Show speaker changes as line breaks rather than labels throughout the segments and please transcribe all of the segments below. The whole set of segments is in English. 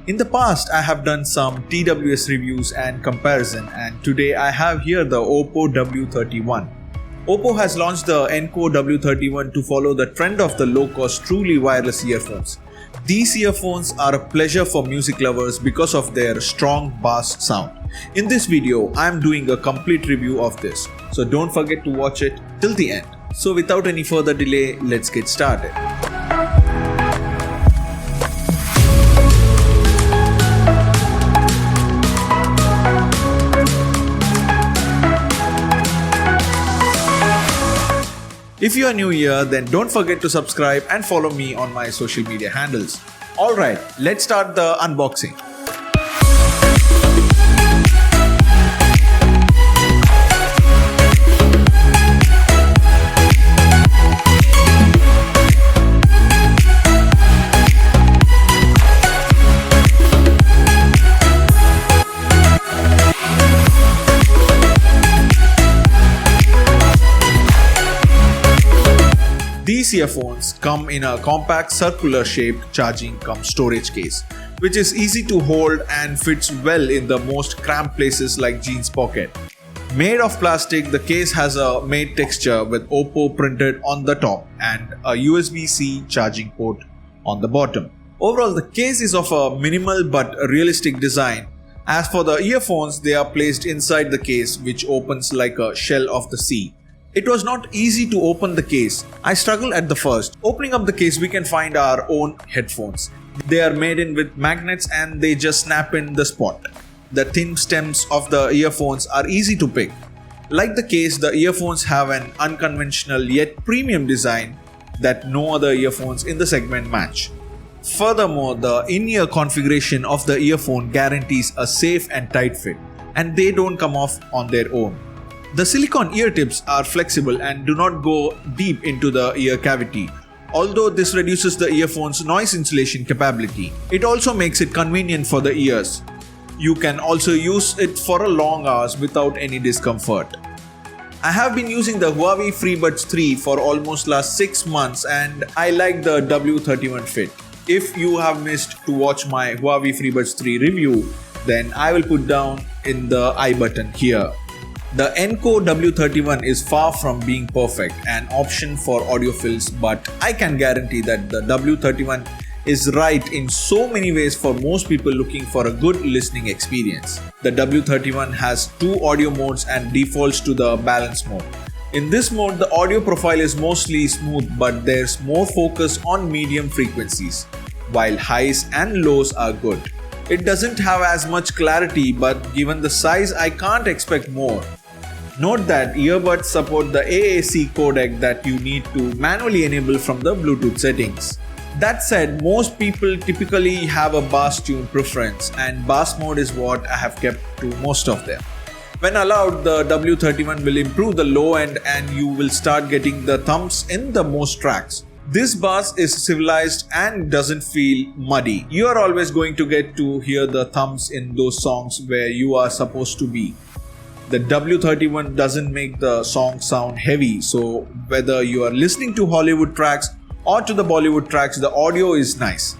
In the past, I have done some TWS reviews and comparison, and today I have here the Oppo W31. Oppo has launched the Enco W31 to follow the trend of the low-cost truly wireless earphones. These earphones are a pleasure for music lovers because of their strong bass sound. In this video, I am doing a complete review of this, so don't forget to watch it till the end. So without any further delay, let's get started. If you are new here, then don't forget to subscribe and follow me on my social media handles. Alright, let's start the unboxing. These earphones come in a compact circular shaped charging cum storage case, which is easy to hold and fits well in the most cramped places like jeans pocket. Made of plastic, the case has a matte texture with Oppo printed on the top and a USB-C charging port on the bottom. Overall, the case is of a minimal but realistic design. As for the earphones, they are placed inside the case, which opens like a shell of the sea. It was not easy to open the case. I struggled at the first. Opening up the case, we can find our own headphones. They are made in with magnets and they just snap in the spot. The thin stems of the earphones are easy to pick. Like the case, the earphones have an unconventional yet premium design that no other earphones in the segment match. Furthermore, the in-ear configuration of the earphone guarantees a safe and tight fit, and they don't come off on their own. The silicone ear tips are flexible and do not go deep into the ear cavity. Although this reduces the earphone's noise insulation capability, it also makes it convenient for the ears. You can also use it for long hours without any discomfort. I have been using the Huawei FreeBuds 3 for almost last 6 months and I like the W31 fit. If you have missed to watch my Huawei FreeBuds 3 review, then I will put down in the I button here. The Enco W31 is far from being perfect, an option for audiophiles, but I can guarantee that the W31 is right in so many ways for most people looking for a good listening experience. The W31 has 2 audio modes and defaults to the balance mode. In this mode, the audio profile is mostly smooth, but there's more focus on medium frequencies, while highs and lows are good. It doesn't have as much clarity, but given the size, I can't expect more. Note that earbuds support the AAC codec that you need to manually enable from the Bluetooth settings. That said, most people typically have a bass tune preference, and bass mode is what I have kept to most of them. When allowed, the W31 will improve the low end and you will start getting the thumps in the most tracks. This bass is civilized and doesn't feel muddy. You are always going to get to hear the thumps in those songs where you are supposed to be. The W31 doesn't make the song sound heavy, so whether you are listening to Hollywood tracks or to the Bollywood tracks, the audio is nice.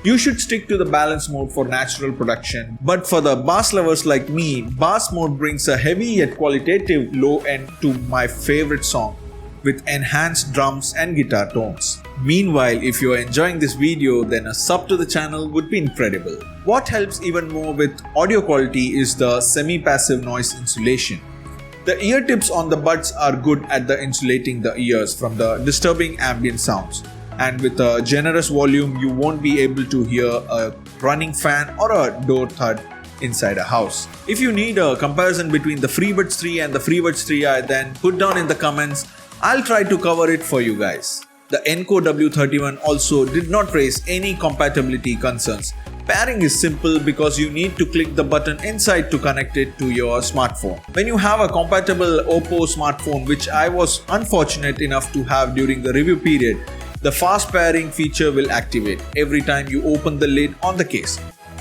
You should stick to the balance mode for natural production, but for the bass lovers like me, bass mode brings a heavy yet qualitative low end to my favorite song, with enhanced drums and guitar tones. Meanwhile, if you are enjoying this video, then a sub to the channel would be incredible. What helps even more with audio quality is the semi-passive noise insulation. The ear tips on the buds are good at the insulating the ears from the disturbing ambient sounds. And with a generous volume, you won't be able to hear a running fan or a door thud inside a house. If you need a comparison between the FreeBuds 3 and the FreeBuds 3i, then put down in the comments. I'll try to cover it for you guys. The Enco W31 also did not raise any compatibility concerns. Pairing is simple because you need to click the button inside to connect it to your smartphone. When you have a compatible Oppo smartphone, which I was unfortunate enough to have during the review period, the fast pairing feature will activate every time you open the lid on the case.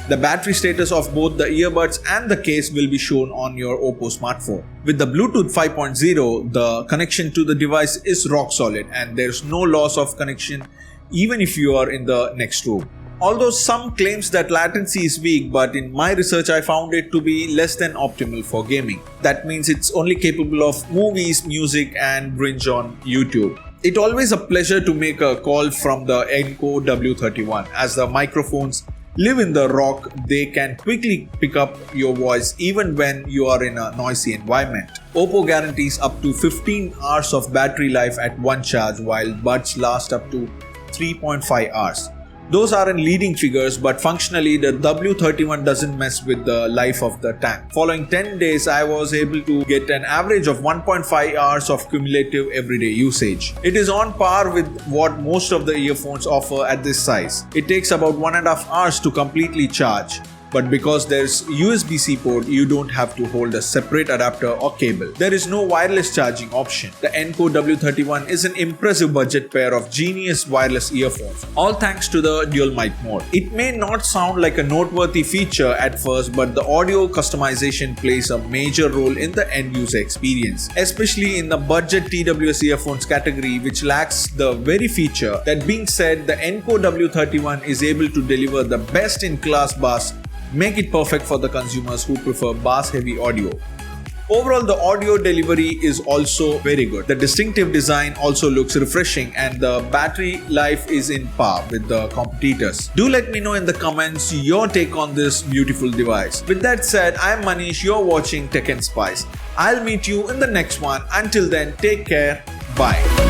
The battery status of both the earbuds and the case will be shown on your Oppo smartphone. With the Bluetooth 5.0, the connection to the device is rock solid and there's no loss of connection even if you are in the next room. Although some claims that latency is weak, but in my research I found it to be less than optimal for gaming. That means it's only capable of movies, music and binge on YouTube. It's always a pleasure to make a call from the Enco W31. As the microphones live in the rock, they can quickly pick up your voice even when you are in a noisy environment. Oppo guarantees up to 15 hours of battery life at one charge, while buds last up to 3.5 hours. Those aren't leading figures, but functionally the W31 doesn't mess with the life of the tank. Following 10 days, I was able to get an average of 1.5 hours of cumulative everyday usage. It is on par with what most of the earphones offer at this size. It takes about 1.5 hours to completely charge. But because there's USB-C port, you don't have to hold a separate adapter or cable. There is no wireless charging option. The Enco W31 is an impressive budget pair of genius wireless earphones, all thanks to the dual mic mode. It may not sound like a noteworthy feature at first, but the audio customization plays a major role in the end user experience, especially in the budget TWS earphones category, which lacks the very feature. That being said, the Enco W31 is able to deliver the best in class bass, make it perfect for the consumers who prefer bass-heavy audio. Overall, the audio delivery is also very good. The distinctive design also looks refreshing and the battery life is in par with the competitors. Do let me know in the comments your take on this beautiful device. With that said, I'm Manish, you're watching TechnSpice. I'll meet you in the next one. Until then, take care. Bye.